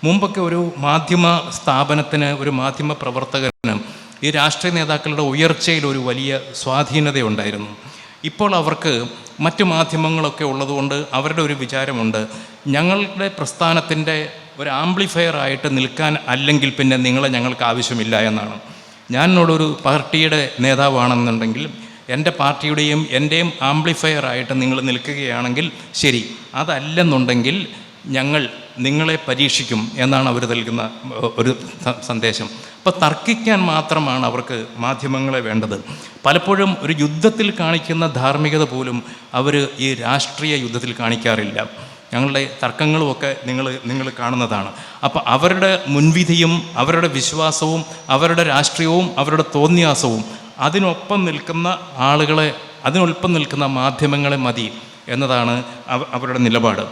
മുമ്പൊക്കെ ഒരു മാധ്യമ സ്ഥാപനത്തിന്, ഒരു മാധ്യമ പ്രവർത്തകന് ഈ രാഷ്ട്രീയ നേതാക്കളുടെ ഉയർച്ചയിൽ ഒരു വലിയ സ്വാധീനതയുണ്ടായിരുന്നു. ഇപ്പോൾ അവർക്ക് മറ്റു മാധ്യമങ്ങളൊക്കെ ഉള്ളതുകൊണ്ട് അവരുടെ ഒരു വിചാരമുണ്ട്, ഞങ്ങളുടെ പ്രസ്ഥാനത്തിൻ്റെ ഒരു ആംപ്ലിഫയർ ആയിട്ട് നിൽക്കാൻ അല്ലെങ്കിൽ പിന്നെ നിങ്ങളെ ഞങ്ങൾക്ക് ആവശ്യമില്ല എന്നാണ്. ഞാനോടൊരു പാർട്ടിയുടെ നേതാവാണെന്നുണ്ടെങ്കിൽ എൻ്റെ പാർട്ടിയുടെയും എൻ്റെയും ആംപ്ലിഫയർ ആയിട്ട് നിങ്ങൾ നിൽക്കുകയാണെങ്കിൽ ശരി, അതല്ലെന്നുണ്ടെങ്കിൽ ഞങ്ങൾ നിങ്ങളെ പരീക്ഷിക്കും എന്നാണ് അവർ നൽകുന്ന ഒരു സന്ദേശം. അപ്പോൾ തർക്കിക്കാൻ മാത്രമാണ് അവർക്ക് മാധ്യമങ്ങളെ വേണ്ടത്. പലപ്പോഴും ഒരു യുദ്ധത്തിൽ കാണിക്കുന്ന ധാർമ്മികത പോലും അവർ ഈ രാഷ്ട്രീയ യുദ്ധത്തിൽ കാണിക്കാറില്ല. ഞങ്ങളുടെ തർക്കങ്ങളുമൊക്കെ നിങ്ങൾ കാണുന്നതാണ്. അപ്പോൾ അവരുടെ മുൻവിധിയും അവരുടെ വിശ്വാസവും അവരുടെ രാഷ്ട്രീയവും അവരുടെ തോന്നിയാസവും അതിനൊപ്പം നിൽക്കുന്ന ആളുകളെ, അതിനൊപ്പം നിൽക്കുന്ന മാധ്യമങ്ങളെ മതി എന്നതാണ് അവരുടെ നിലപാട്.